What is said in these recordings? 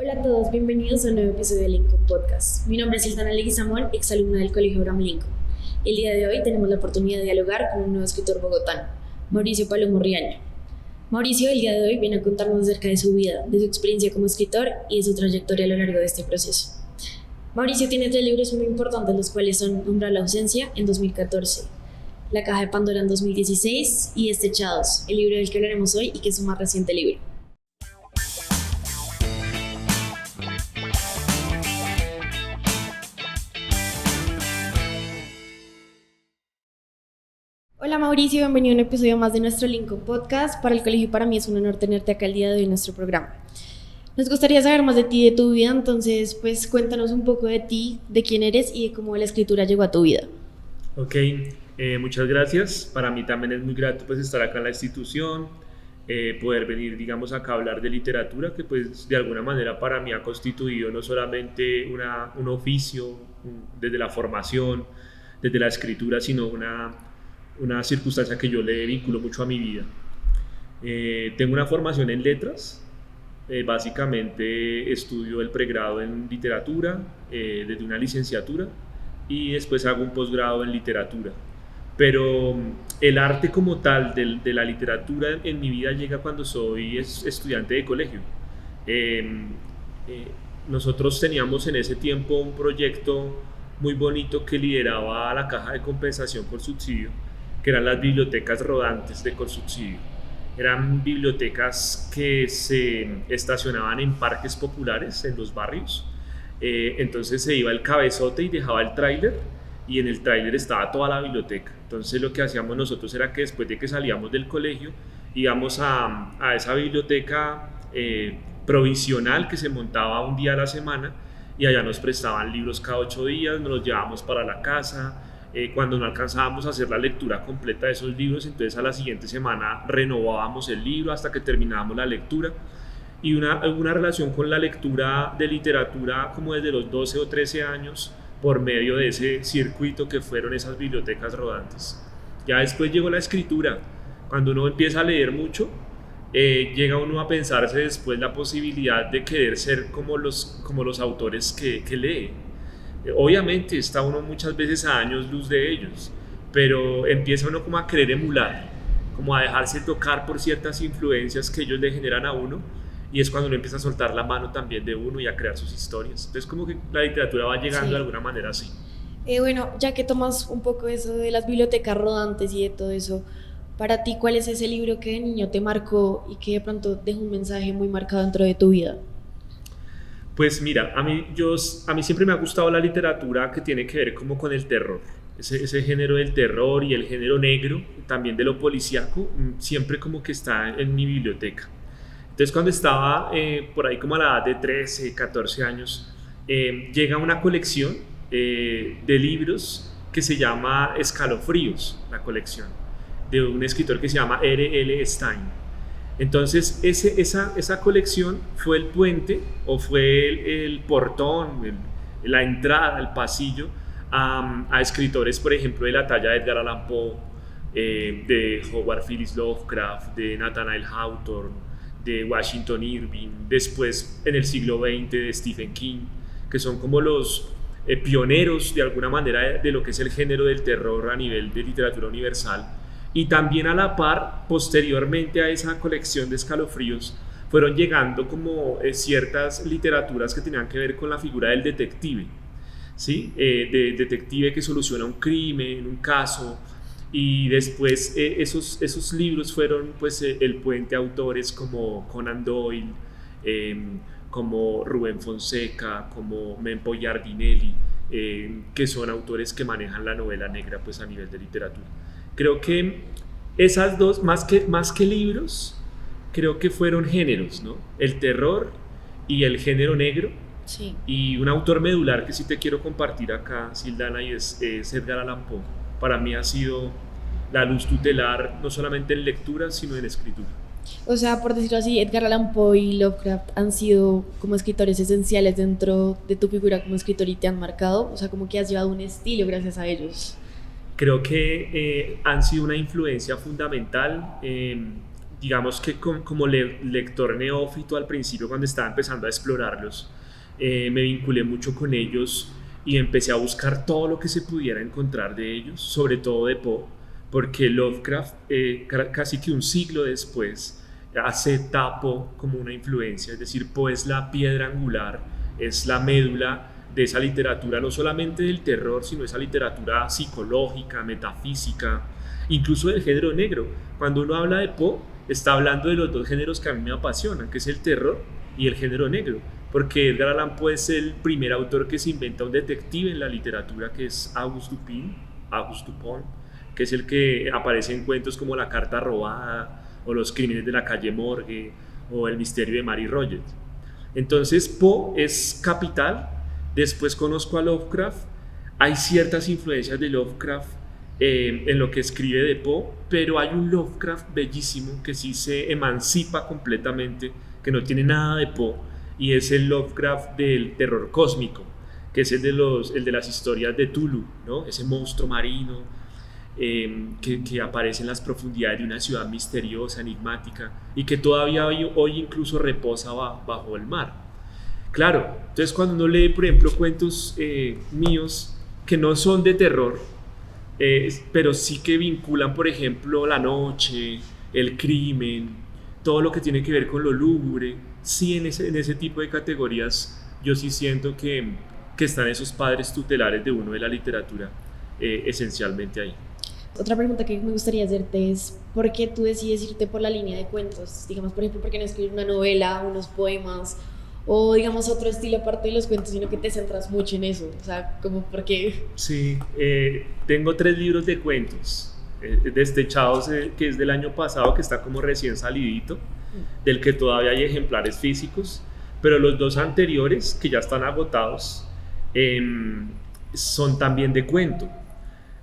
Hola a todos, bienvenidos a un nuevo episodio de Lincoln Podcast. Mi nombre es Iltana Leguizamón, exalumna del Colegio Abraham Lincoln. El día de hoy tenemos la oportunidad de dialogar con un nuevo escritor bogotano, Mauricio Palomo Riaño. Mauricio el día de hoy viene a contarnos acerca de su vida, de su experiencia como escritor y de su trayectoria a lo largo de este proceso. Mauricio tiene 3 libros muy importantes, los cuales son Umbral la ausencia en 2014, La caja de Pandora en 2016 y Destechados, el libro del que hablaremos hoy y que es su más reciente libro. Hola Mauricio, bienvenido a un episodio más de nuestro Lincoln Podcast. Para el colegio y para mí es un honor tenerte acá el día de hoy en nuestro programa. Nos gustaría saber más de ti y de tu vida, entonces pues cuéntanos un poco de ti, de quién eres y de cómo la escritura llegó a tu vida. Ok, muchas gracias. Para mí también es muy grato pues estar acá en la institución, poder venir digamos acá a hablar de literatura que pues de alguna manera para mí ha constituido no solamente un oficio desde la formación, desde la escritura, sino una circunstancia que yo le vinculo mucho a mi vida. Tengo una formación en letras, básicamente estudio el pregrado en literatura, desde una licenciatura, y después hago un posgrado en literatura. Pero el arte como tal de la literatura en mi vida llega cuando soy estudiante de colegio. Nosotros teníamos en ese tiempo un proyecto muy bonito que lideraba la Caja de Compensación por Subsidio, que eran las bibliotecas rodantes de Colsubsidio. Eran bibliotecas que se estacionaban en parques populares, en los barrios. Entonces se iba el cabezote y dejaba el tráiler, y en el tráiler estaba toda la biblioteca. Entonces lo que hacíamos nosotros era que después de que salíamos del colegio, íbamos a esa biblioteca provisional que se montaba un día a la semana, y allá nos prestaban libros cada 8 días, nos los llevábamos para la casa. Cuando no alcanzábamos a hacer la lectura completa de esos libros, entonces a la siguiente semana renovábamos el libro hasta que terminábamos la lectura. Y una relación con la lectura de literatura como desde los 12 o 13 años por medio de ese circuito que fueron esas bibliotecas rodantes. Ya después llegó la escritura. Cuando uno empieza a leer mucho, llega uno a pensarse después la posibilidad de querer ser como los autores que lee. Obviamente está uno muchas veces a años luz de ellos, pero empieza uno como a querer emular, como a dejarse tocar por ciertas influencias que ellos le generan a uno, y es cuando uno empieza a soltar la mano también de uno y a crear sus historias. Entonces como que la literatura va llegando de alguna manera así. Bueno, ya que tomas un poco eso de las bibliotecas rodantes y de todo eso, para ti, ¿cuál es ese libro que de niño te marcó y que de pronto dejó un mensaje muy marcado dentro de tu vida? Pues mira, a mí siempre me ha gustado la literatura que tiene que ver como con el terror. Ese género del terror y el género negro, también de lo policíaco, siempre como que está en mi biblioteca. Entonces cuando estaba por ahí como a la edad de 13, 14 años, llega una colección de libros que se llama Escalofríos, la colección, de un escritor que se llama R.L. Stein. Entonces esa colección fue el puente o fue el portón, la entrada, el pasillo a escritores, por ejemplo, de la talla de Edgar Allan Poe, de Howard Phillips Lovecraft, de Nathaniel Hawthorne, de Washington Irving, después en el siglo XX de Stephen King, que son como los pioneros de alguna manera de lo que es el género del terror a nivel de literatura universal. Y también a la par, posteriormente a esa colección de Escalofríos, fueron llegando como ciertas literaturas que tenían que ver con la figura del detective, ¿sí? De detective que soluciona un crimen, un caso, y después esos libros fueron pues el puente a autores como Conan Doyle, como Rubén Fonseca, como Mempo Giardinelli, que son autores que manejan la novela negra pues a nivel de literatura. Creo que esas dos, más que libros, creo que fueron géneros, ¿no? El terror y el género negro. Sí. Y un autor medular que sí te quiero compartir acá, Sildana, y es Edgar Allan Poe. Para mí ha sido la luz tutelar, no solamente en lectura, sino en escritura. O sea, por decirlo así, Edgar Allan Poe y Lovecraft han sido como escritores esenciales dentro de tu figura como escritor y te han marcado. O sea, como que has llevado un estilo gracias a ellos. Creo que han sido una influencia fundamental. digamos que como lector neófito al principio, cuando estaba empezando a explorarlos, me vinculé mucho con ellos y empecé a buscar todo lo que se pudiera encontrar de ellos, sobre todo de Poe, porque Lovecraft, casi que un siglo después, acepta a Poe como una influencia, es decir, Poe es la piedra angular, es la médula de esa literatura, no solamente del terror, sino esa literatura psicológica, metafísica, incluso del género negro. Cuando uno habla de Poe, está hablando de los dos géneros que a mí me apasionan, que es el terror y el género negro, porque Edgar Allan Poe es el primer autor que se inventa un detective en la literatura, que es Auguste Dupin, que es el que aparece en cuentos como La carta robada, o Los crímenes de la calle Morgue, o El misterio de Mary Rogers. Entonces Poe es capital. Después conozco a Lovecraft, hay ciertas influencias de Lovecraft en lo que escribe de Poe, pero hay un Lovecraft bellísimo que sí se emancipa completamente, que no tiene nada de Poe, y es el Lovecraft del terror cósmico, que es el de las historias de Tulu, ¿no? Ese monstruo marino que aparece en las profundidades de una ciudad misteriosa, enigmática, y que todavía hoy incluso reposa bajo el mar. Claro, entonces cuando uno lee, por ejemplo, cuentos míos que no son de terror, pero sí que vinculan, por ejemplo, la noche, el crimen, todo lo que tiene que ver con lo lúgubre, sí, en ese tipo de categorías yo sí siento que están esos padres tutelares de uno de la literatura esencialmente ahí. Otra pregunta que me gustaría hacerte es, ¿por qué tú decides irte por la línea de cuentos? Digamos, por ejemplo, ¿por qué no escribir una novela, unos poemas, o digamos otro estilo aparte de los cuentos, sino que te centras mucho en eso? O sea, ¿cómo por qué? Sí, tengo 3 libros de cuentos Destechados, que es del año pasado, que está como recién salidito, del que todavía hay ejemplares físicos, pero los 2 anteriores, que ya están agotados, son también de cuento.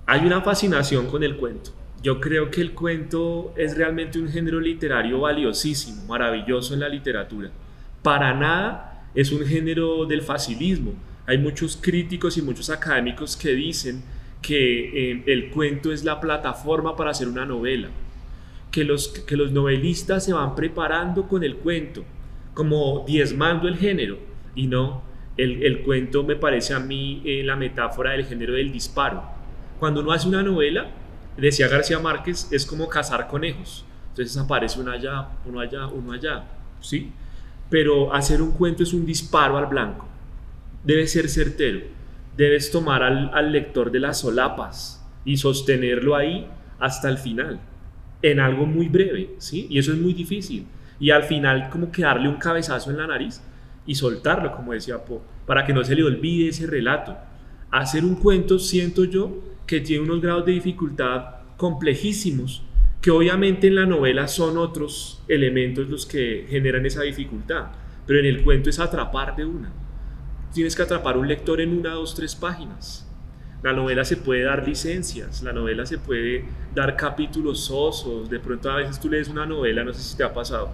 Hay una fascinación con el cuento. Yo creo que el cuento es realmente un género literario valiosísimo, maravilloso en la literatura. Para nada es un género del facilismo. Hay muchos críticos y muchos académicos que dicen que el cuento es la plataforma para hacer una novela, que los novelistas se van preparando con el cuento, como diezmando el género, y no, el cuento me parece a mí la metáfora del género del disparo. Cuando uno hace una novela, decía García Márquez, es como cazar conejos, entonces aparece uno allá, uno allá, ¿sí? Pero hacer un cuento es un disparo al blanco, debe ser certero, debes tomar al lector de las solapas y sostenerlo ahí hasta el final, en algo muy breve, ¿sí? Y eso es muy difícil, y al final como que darle un cabezazo en la nariz y soltarlo, como decía Poe, para que no se le olvide ese relato. Hacer un cuento, siento yo, que tiene unos grados de dificultad complejísimos, que obviamente en la novela son otros elementos los que generan esa dificultad, pero en el cuento es atrapar de una. Tienes que atrapar un lector en 1, 2, 3 páginas. La novela se puede dar licencias, la novela se puede dar capítulos sosos. De pronto a veces tú lees una novela, no sé si te ha pasado,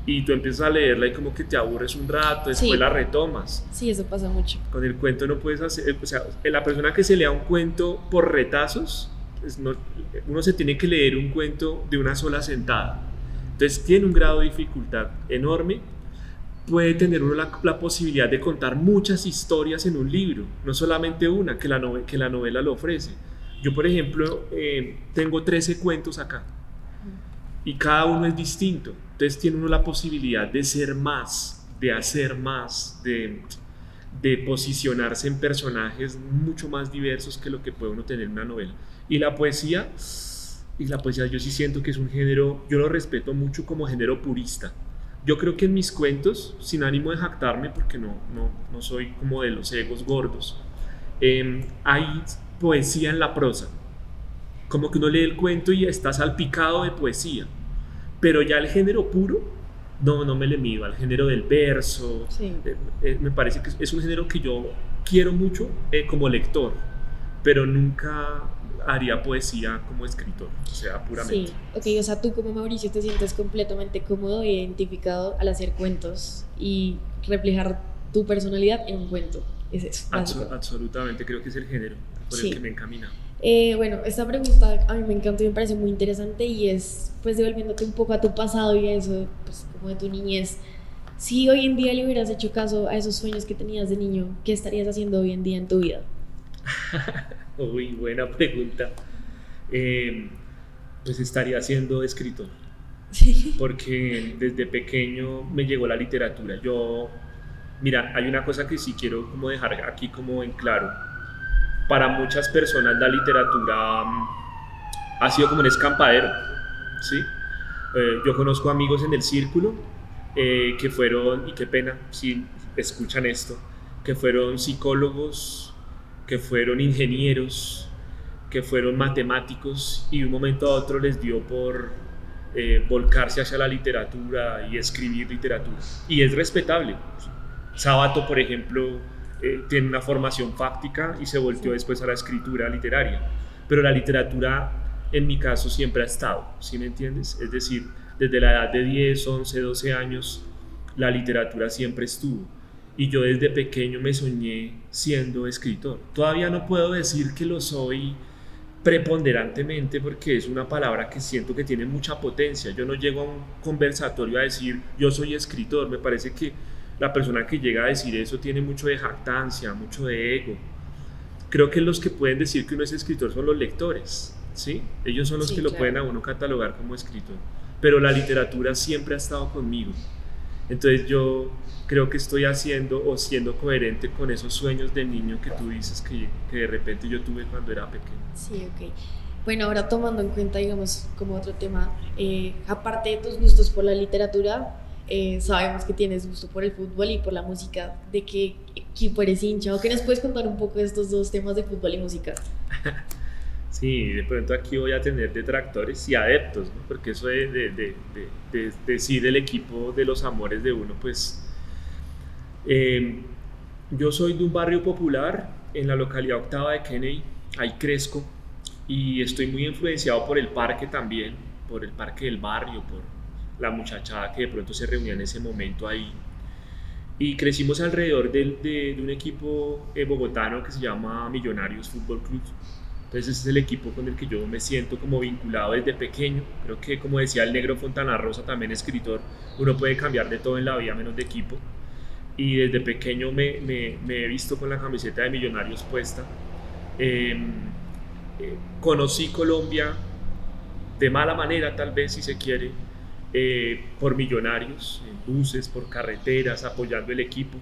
y tú empiezas a leerla y como que te aburres un rato, después Sí. la retomas. Sí, eso pasa mucho. Con el cuento no puedes hacer, o sea, la persona que se lea un cuento por retazos, pues no, uno se tiene que leer un cuento de una sola sentada. Entonces tiene un grado de dificultad enorme. Puede tener uno la posibilidad de contar muchas historias en un libro, no solamente una, que la novela lo ofrece. Yo, por ejemplo, tengo 13 cuentos acá, y cada uno es distinto. Entonces tiene uno la posibilidad de ser más, de hacer más, de posicionarse en personajes mucho más diversos que lo que puede uno tener en una novela. Y la poesía yo sí siento que es un género, yo lo respeto mucho como género purista. Yo creo que en mis cuentos, sin ánimo de jactarme, porque no soy como de los egos gordos, hay poesía en la prosa. Como que uno lee el cuento y está salpicado de poesía. Pero ya el género puro, no me le mido al género del verso. Sí. Me parece que es un género que yo quiero mucho como lector, pero nunca haría poesía como escritor, o sea, puramente. Sí, ok, o sea, tú como Mauricio te sientes completamente cómodo e identificado al hacer cuentos y reflejar tu personalidad en un cuento. Es eso, básico. Absolutamente, creo que es el género por Sí. el que me he encaminado. Bueno, esta pregunta a mí me encantó y me parece muy interesante y es pues devolviéndote un poco a tu pasado y a eso, pues como de tu niñez. Si hoy en día le hubieras hecho caso a esos sueños que tenías de niño, ¿qué estarías haciendo hoy en día en tu vida? Uy, buena pregunta. Eh, pues estaría siendo escritor, Sí. porque desde pequeño me llegó la literatura. Mira, hay una cosa que sí quiero como dejar aquí como en claro. Para muchas personas la literatura ha sido como un escampadero, ¿sí? Yo conozco amigos en el círculo que fueron, y qué pena si escuchan esto, que fueron psicólogos, que fueron ingenieros, que fueron matemáticos y de un momento a otro les dio por volcarse hacia la literatura y escribir literatura. Y es respetable. Sábato, por ejemplo, tiene una formación fáctica y se volteó Sí. después a la escritura literaria. Pero la literatura, en mi caso, siempre ha estado, ¿sí me entiendes? Es decir, desde la edad de 10, 11, 12 años, la literatura siempre estuvo. Y yo desde pequeño me soñé siendo escritor. Todavía no puedo decir que lo soy preponderantemente porque es una palabra que siento que tiene mucha potencia. Yo no llego a un conversatorio a decir yo soy escritor. Me parece que la persona que llega a decir eso tiene mucho de jactancia, mucho de ego. Creo que los que pueden decir que uno es escritor son los lectores, ¿sí? Ellos son los que Sí, lo claro. pueden a uno catalogar como escritor. Pero la literatura siempre ha estado conmigo. Entonces yo creo que estoy haciendo o siendo coherente con esos sueños de niño que tú dices que de repente yo tuve cuando era pequeño. Sí, ok. Bueno, ahora tomando en cuenta, digamos, como otro tema, aparte de tus gustos por la literatura, sabemos que tienes gusto por el fútbol y por la música. ¿De qué equipo eres hincha? ¿O qué nos puedes contar un poco de estos dos temas de fútbol y música? Sí, de pronto aquí voy a tener detractores y adeptos, ¿no? Porque eso de decir el equipo de los amores de uno, pues eh, yo soy de un barrio popular en la localidad octava de Kennedy, ahí crezco y estoy muy influenciado por el parque también, por el parque del barrio, por la muchachada que de pronto se reunía en ese momento ahí. Y crecimos alrededor de un equipo bogotano que se llama Millonarios Fútbol Club. Entonces ese es el equipo con el que yo me siento como vinculado desde pequeño. Creo que como decía el negro Fontana Rosa, también escritor, uno puede cambiar de todo en la vida menos de equipo. Y desde pequeño me he visto con la camiseta de Millonarios puesta. Eh, Conocí Colombia de mala manera, tal vez si se quiere, por Millonarios, en buses, por carreteras, apoyando el equipo.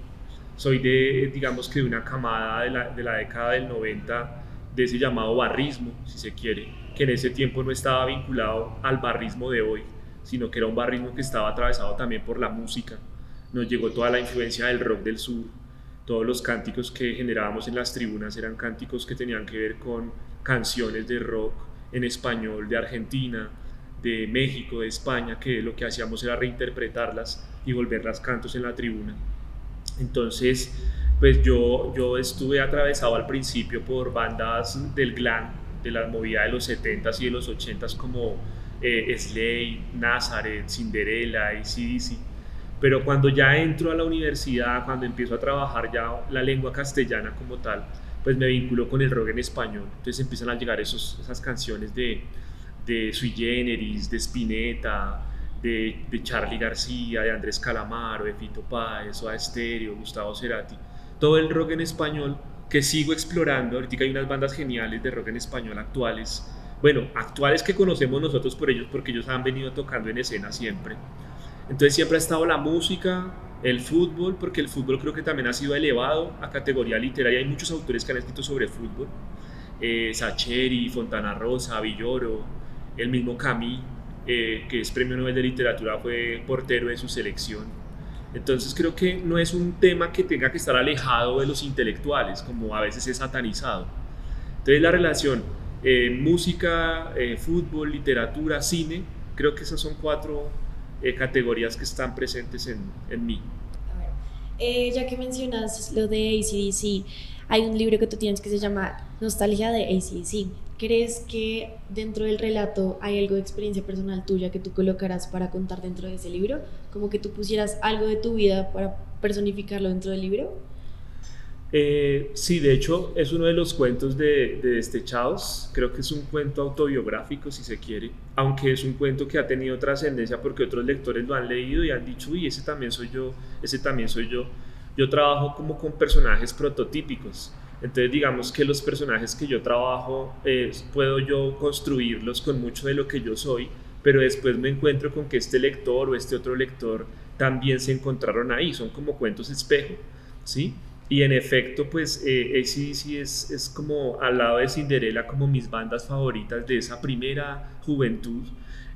Soy digamos que de una camada de la década del 90, de ese llamado barrismo, si se quiere, que en ese tiempo no estaba vinculado al barrismo de hoy, sino que era un barrismo que estaba atravesado también por la música. Nos llegó toda la influencia del rock del sur, todos los cánticos que generábamos en las tribunas eran cánticos que tenían que ver con canciones de rock en español de Argentina, de México, de España, que lo que hacíamos era reinterpretarlas y volverlas cantos en la tribuna. Entonces, pues yo estuve atravesado al principio por bandas del glam, de la movida de los 70s y de los 80s como Slade, Nazareth, Cinderella, AC/DC. Pero cuando ya entro a la universidad, cuando empiezo a trabajar ya la lengua castellana como tal, pues me vinculo con el rock en español. Entonces empiezan a llegar esas canciones de Sui Generis, de Spinetta, de Charly García, de Andrés Calamaro, de Fito Páez, Soda Stereo, Gustavo Cerati. Todo el rock en español que sigo explorando. Ahorita hay unas bandas geniales de rock en español actuales. Bueno, actuales que conocemos nosotros por ellos porque ellos han venido tocando en escena siempre. Entonces siempre ha estado la música, el fútbol, porque el fútbol creo que también ha sido elevado a categoría literaria. Hay muchos autores que han escrito sobre fútbol. Sacheri, Fontana Rosa, Villoro, el mismo Camus, que es premio Nobel de Literatura, fue portero de su selección. Entonces creo que no es un tema que tenga que estar alejado de los intelectuales, como a veces es satanizado. Entonces la relación música, fútbol, literatura, cine, creo que esas son cuatro categorías que están presentes en mí. A ver, ya que mencionas lo de AC/DC, hay un libro que tú tienes que se llama Nostalgia de AC/DC. ¿Crees que dentro del relato hay algo de experiencia personal tuya que tú colocarás para contar dentro de ese libro? Como que tú pusieras algo de tu vida para personificarlo dentro del libro. Sí, de hecho es uno de los cuentos de Destechados. Creo que es un cuento autobiográfico, si se quiere, aunque es un cuento que ha tenido trascendencia porque otros lectores lo han leído y han dicho, uy, ese también soy yo, ese también soy yo. Yo trabajo como con personajes prototípicos, entonces digamos que los personajes que yo trabajo puedo yo construirlos con mucho de lo que yo soy, pero después me encuentro con que este lector o este otro lector también se encontraron ahí, son como cuentos espejo, ¿sí? Y en efecto, pues AC/DC es como al lado de Cinderella, como mis bandas favoritas de esa primera juventud.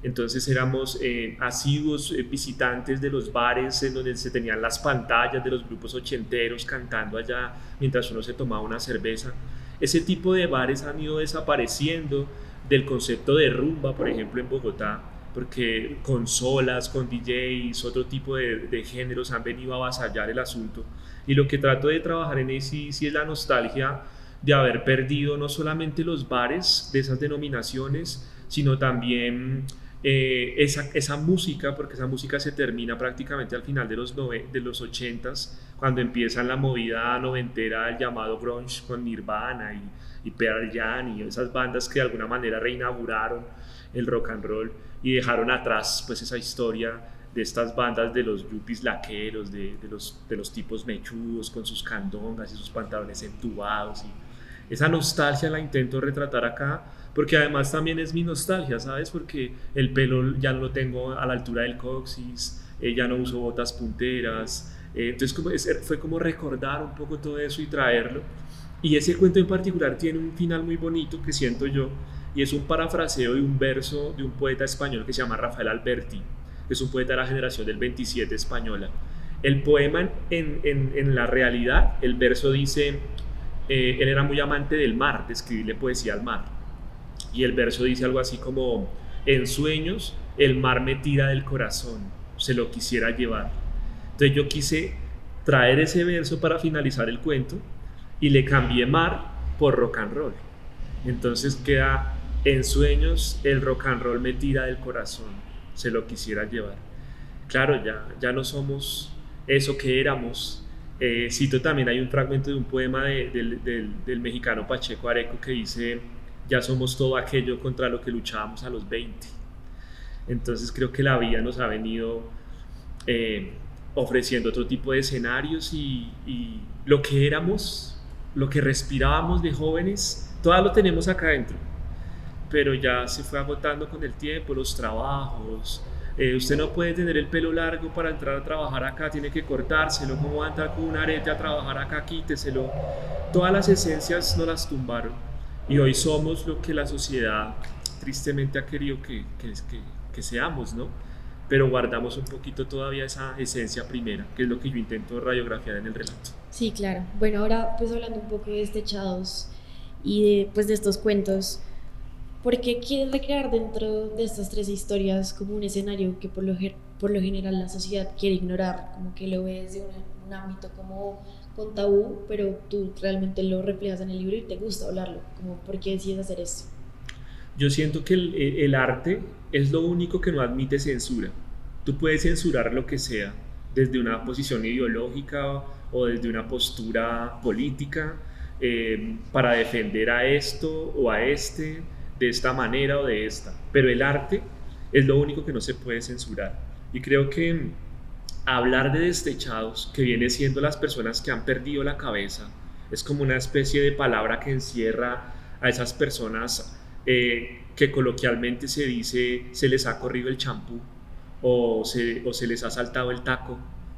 Entonces éramos asiduos visitantes de los bares en donde se tenían las pantallas de los grupos ochenteros cantando allá mientras uno se tomaba una cerveza. Ese tipo de bares han ido desapareciendo del concepto de rumba, por ejemplo, en Bogotá, porque consolas, con DJs, otro tipo de géneros han venido a avasallar el asunto. Y lo que trato de trabajar en AC/DC es la nostalgia de haber perdido no solamente los bares de esas denominaciones, sino también esa música, porque esa música se termina prácticamente al final de los 80s, cuando empieza la movida noventera, el llamado grunge con Nirvana y Pearl Jam y esas bandas que de alguna manera reinauguraron el rock and roll y dejaron atrás pues esa historia de estas bandas de los yuppies laqueros, de los tipos mechudos con sus candongas y sus pantalones entubados. Y esa nostalgia la intento retratar acá, porque además también es mi nostalgia, ¿sabes? Porque el pelo ya no lo tengo a la altura del coxis, ya no uso botas punteras, entonces fue como recordar un poco todo eso y traerlo. Y ese cuento en particular tiene un final muy bonito que siento yo, y es un parafraseo de un verso de un poeta español que se llama Rafael Alberti, que es un poeta de la generación del 27 española. El poema en la realidad, el verso dice, él era muy amante del mar, de escribirle poesía al mar, y el verso dice algo así como, en sueños el mar me tira del corazón, se lo quisiera llevar. Entonces yo quise traer ese verso para finalizar el cuento y le cambié mar por rock and roll. Entonces queda, en sueños el rock and roll me tira del corazón, se lo quisiera llevar. Claro, ya no somos eso que éramos. Cito también, hay un fragmento de un poema del mexicano Pacheco Areco que dice, ya somos todo aquello contra lo que luchábamos a los 20. Entonces creo que la vida nos ha venido ofreciendo otro tipo de escenarios y lo que éramos, lo que respirábamos de jóvenes, todo lo tenemos acá adentro, pero ya se fue agotando con el tiempo, los trabajos. Usted no puede tener el pelo largo para entrar a trabajar acá, tiene que cortárselo. ¿Cómo va a entrar con un arete a trabajar acá? Quíteselo. Todas las esencias nos las tumbaron y hoy somos lo que la sociedad tristemente ha querido que seamos, ¿no? Pero guardamos un poquito todavía esa esencia primera, que es lo que yo intento radiografiar en el relato. Sí, claro. Bueno, ahora pues hablando un poco de Destechados y de estos cuentos, ¿por qué quieres recrear dentro de estas tres historias como un escenario que por lo general la sociedad quiere ignorar? Como que lo ves de un ámbito como con tabú, pero tú realmente lo reflejas en el libro y te gusta hablarlo. Como, ¿por qué decides hacer esto? Yo siento que el arte es lo único que no admite censura. Tú puedes censurar lo que sea, desde una posición ideológica o desde una postura política, para defender a esto o a este, de esta manera o de esta. Pero el arte es lo único que no se puede censurar. Y creo que hablar de destechados, que viene siendo las personas que han perdido la cabeza, es como una especie de palabra que encierra a esas personas que coloquialmente se dice se les ha corrido el champú o se les ha saltado el taco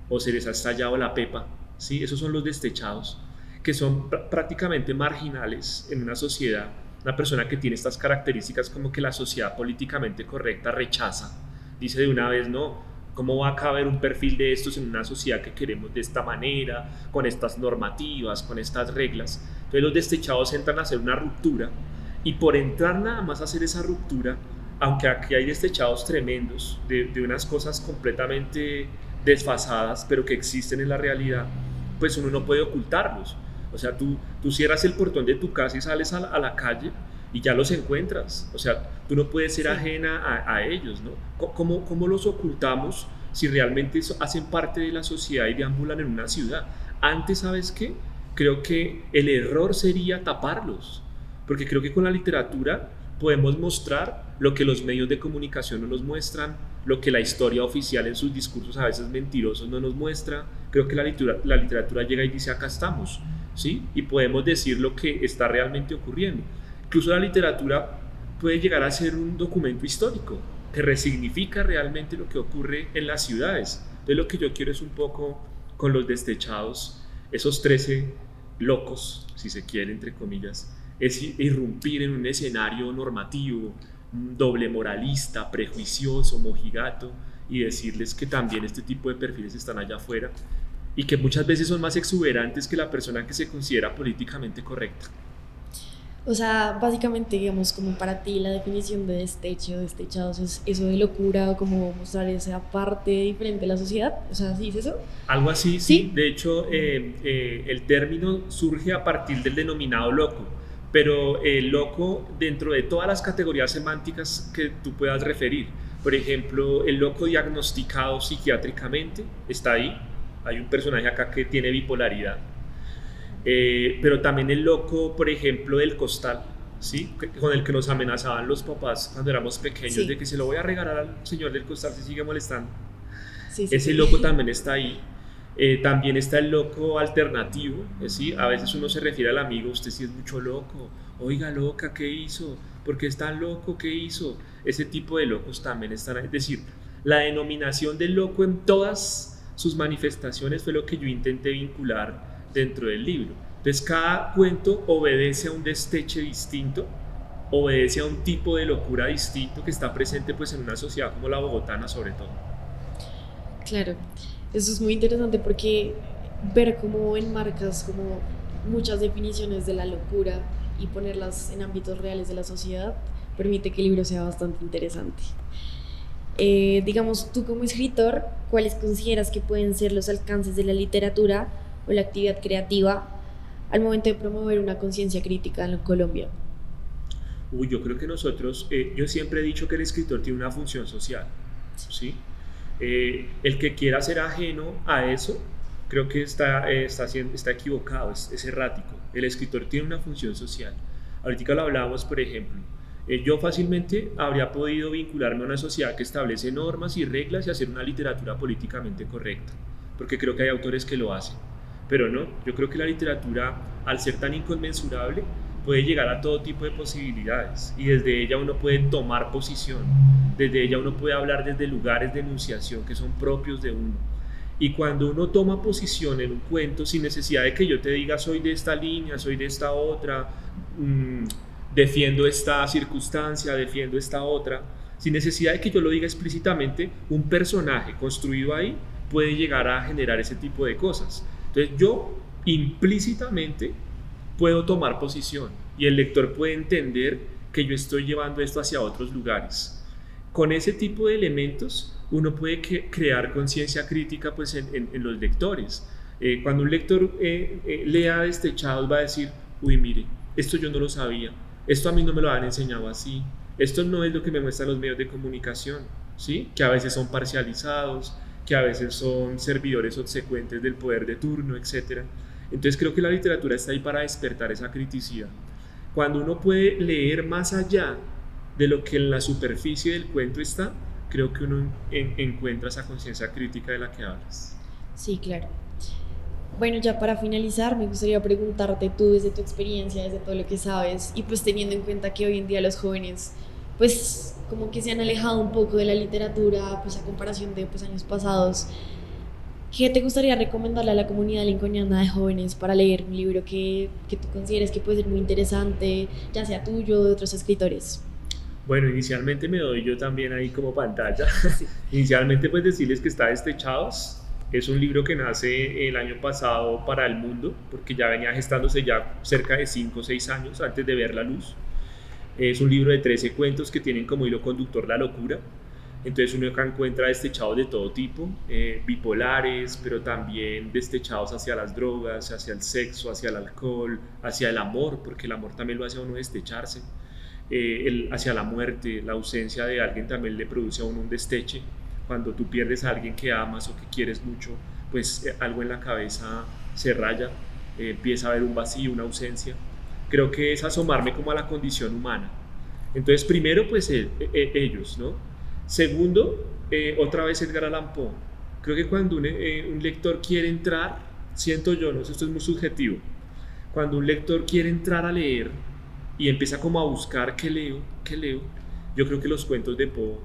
o se les ha estallado la pepa, ¿sí? Esos son los destechados, que son prácticamente marginales en una sociedad. Una persona que tiene estas características como que la sociedad políticamente correcta rechaza, dice de una vez, no, ¿cómo va a caber un perfil de estos en una sociedad que queremos de esta manera, con estas normativas, con estas reglas? Entonces los destechados entran a hacer una ruptura, y por entrar nada más a hacer esa ruptura, aunque aquí hay destechados tremendos de unas cosas completamente desfasadas, pero que existen en la realidad, pues uno no puede ocultarlos. O sea, tú cierras el portón de tu casa y sales a la calle y ya los encuentras. O sea, tú no puedes ser ajena a ellos, ¿no? ¿Cómo los ocultamos si realmente hacen parte de la sociedad y deambulan en una ciudad? Antes, ¿sabes qué? creo que el error sería taparlos, porque creo que con la literatura podemos mostrar lo que los medios de comunicación no nos muestran, lo que la historia oficial en sus discursos a veces mentirosos no nos muestra. Creo que la literatura llega y dice acá estamos, ¿sí? Y podemos decir lo que está realmente ocurriendo. Incluso la literatura puede llegar a ser un documento histórico que resignifica realmente lo que ocurre en las ciudades. Entonces lo que yo quiero es un poco con Los Destechados, esos 13 locos, si se quiere, entre comillas, es irrumpir en un escenario normativo, doble moralista, prejuicioso, mojigato, y decirles que también este tipo de perfiles están allá afuera y que muchas veces son más exuberantes que la persona que se considera políticamente correcta. O sea, básicamente, digamos, como para ti la definición de destecho, destechados, es eso de locura, o como mostrar esa parte diferente de la sociedad. O sea, ¿sí es eso? Algo así, sí. De hecho, el término surge a partir del denominado loco, pero el loco dentro de todas las categorías semánticas que tú puedas referir. Por ejemplo, el loco diagnosticado psiquiátricamente está ahí. Hay un personaje acá que tiene bipolaridad. Pero también el loco, por ejemplo, del costal, ¿sí? Con el que nos amenazaban los papás cuando éramos pequeños, sí, de que se lo voy a regalar al señor del costal si sigue molestando. Sí, ese loco también está ahí. También está el loco alternativo, ¿sí? A veces uno se refiere al amigo, usted sí es mucho loco, oiga loca, ¿qué hizo? ¿Por qué es tan loco? ¿Qué hizo? Ese tipo de locos también están ahí. Es decir, la denominación del loco en todas sus manifestaciones fue lo que yo intenté vincular dentro del libro. Entonces cada cuento obedece a un desteche distinto, obedece a un tipo de locura distinto que está presente pues en una sociedad como la bogotana sobre todo. Claro, eso es muy interesante porque ver cómo enmarcas como muchas definiciones de la locura y ponerlas en ámbitos reales de la sociedad permite que el libro sea bastante interesante. Digamos, tú como escritor, ¿cuáles consideras que pueden ser los alcances de la literatura o la actividad creativa al momento de promover una conciencia crítica en Colombia? Yo creo que nosotros, yo siempre he dicho que el escritor tiene una función social, ¿sí? El que quiera ser ajeno a eso, creo que está equivocado, es errático. El escritor tiene una función social. Ahorita lo hablábamos, por ejemplo, yo fácilmente habría podido vincularme a una sociedad que establece normas y reglas y hacer una literatura políticamente correcta, porque creo que hay autores que lo hacen. Pero no, yo creo que la literatura, al ser tan inconmensurable, puede llegar a todo tipo de posibilidades y desde ella uno puede tomar posición, desde ella uno puede hablar desde lugares de enunciación que son propios de uno. Y cuando uno toma posición en un cuento sin necesidad de que yo te diga soy de esta línea, soy de esta otra, defiendo esta circunstancia, defiendo esta otra, sin necesidad de que yo lo diga explícitamente, un personaje construido ahí puede llegar a generar ese tipo de cosas. Entonces yo implícitamente puedo tomar posición y el lector puede entender que yo estoy llevando esto hacia otros lugares. Con ese tipo de elementos uno puede crear conciencia crítica pues, en los lectores. Cuando un lector lea Destechados va a decir, uy mire, esto yo no lo sabía, esto a mí no me lo han enseñado así, esto no es lo que me muestran los medios de comunicación, ¿sí? Que a veces son parcializados, que a veces son servidores obsecuentes del poder de turno, etc. Entonces creo que la literatura está ahí para despertar esa criticidad. Cuando uno puede leer más allá de lo que en la superficie del cuento está, creo que uno encuentra esa conciencia crítica de la que hablas. Sí, claro. Bueno, ya para finalizar, me gustaría preguntarte tú desde tu experiencia, desde todo lo que sabes, y pues teniendo en cuenta que hoy en día los jóvenes pues como que se han alejado un poco de la literatura pues a comparación de pues, años pasados, ¿qué te gustaría recomendarle a la comunidad lincolniana de jóvenes para leer un libro que tú consideres que puede ser muy interesante, ya sea tuyo o de otros escritores? Bueno, inicialmente me doy yo también ahí como pantalla. Sí. Inicialmente pues decirles que está Destechados. Es un libro que nace el año pasado para el mundo, porque ya venía gestándose ya cerca de 5 o 6 años antes de ver la luz. Es un libro de 13 cuentos que tienen como hilo conductor la locura. Entonces uno acá encuentra destechados de todo tipo, bipolares, pero también destechados hacia las drogas, hacia el sexo, hacia el alcohol, hacia el amor, porque el amor también lo hace a uno destecharse, hacia la muerte, la ausencia de alguien también le produce a uno un desteche. Cuando tú pierdes a alguien que amas o que quieres mucho, pues algo en la cabeza se raya. empieza a haber un vacío, una ausencia. Creo que es asomarme como a la condición humana. Entonces, primero, pues ellos, ¿no? Segundo, otra vez Edgar Allan Poe. Creo que cuando un lector quiere entrar, siento yo, no sé, esto es muy subjetivo, cuando un lector quiere entrar a leer y empieza como a buscar qué leo, yo creo que los cuentos de Poe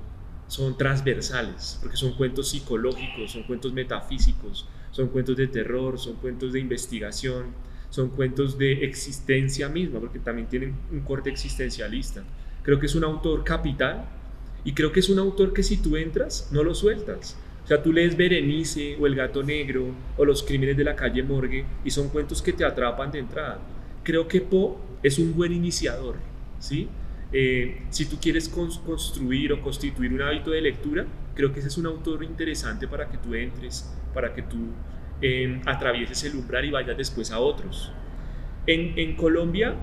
son transversales, porque son cuentos psicológicos, son cuentos metafísicos, son cuentos de terror, son cuentos de investigación, son cuentos de existencia misma, porque también tienen un corte existencialista. Creo que es un autor capital y creo que es un autor que si tú entras, no lo sueltas. O sea, tú lees Berenice o El gato negro o Los crímenes de la calle Morgue y son cuentos que te atrapan de entrada. Creo que Poe es un buen iniciador, ¿sí? Si tú quieres construir o constituir un hábito de lectura, creo que ese es un autor interesante para que tú entres, para que tú atravieses el umbral y vayas después a otros. En Colombia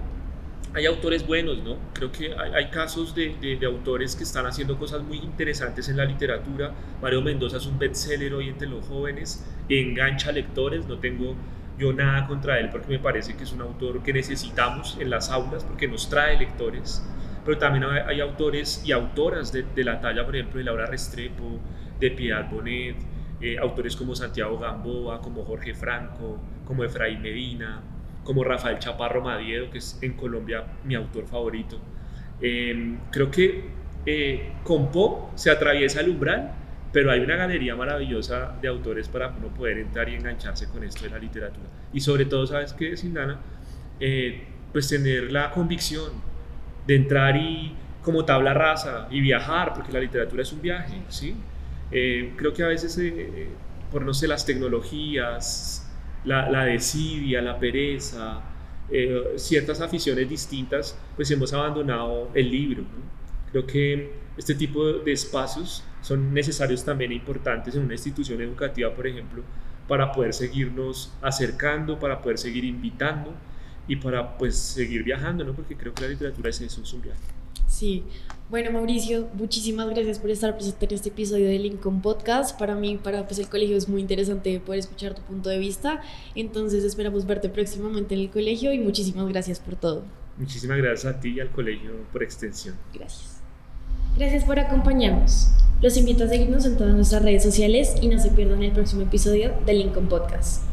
hay autores buenos, ¿no? Creo que hay casos de autores que están haciendo cosas muy interesantes en la literatura. Mario Mendoza es un bestseller hoy entre los jóvenes, engancha lectores, no tengo yo nada contra él porque me parece que es un autor que necesitamos en las aulas porque nos trae lectores, pero también hay autores y autoras de la talla, por ejemplo, de Laura Restrepo, de Piedad Bonet, autores como Santiago Gamboa, como Jorge Franco, como Efraín Medina, como Rafael Chaparro Madiedo, que es en Colombia mi autor favorito. Creo que con Poe se atraviesa el umbral, pero hay una galería maravillosa de autores para uno poder entrar y engancharse con esto de la literatura. Y sobre todo, ¿sabes qué, Sindana? Pues tener la convicción de entrar y como tabla rasa y viajar, porque la literatura es un viaje, ¿sí? Creo que a veces, por no sé, las tecnologías, la desidia, la pereza, ciertas aficiones distintas, pues hemos abandonado el libro, ¿no? Creo que este tipo de espacios son necesarios también e importantes en una institución educativa, por ejemplo, para poder seguirnos acercando, para poder seguir invitando y para pues seguir viajando, ¿no? Porque creo que la literatura es eso, es un viaje. Sí, bueno, Mauricio, muchísimas gracias por estar presente en este episodio de Lincoln Podcast. Para mí, para pues, el colegio es muy interesante poder escuchar tu punto de vista, entonces esperamos verte próximamente en el colegio y muchísimas gracias por todo. Muchísimas gracias a ti y al colegio por extensión. Gracias. Gracias por acompañarnos. Los invito a seguirnos en todas nuestras redes sociales y no se pierdan el próximo episodio de Lincoln Podcast.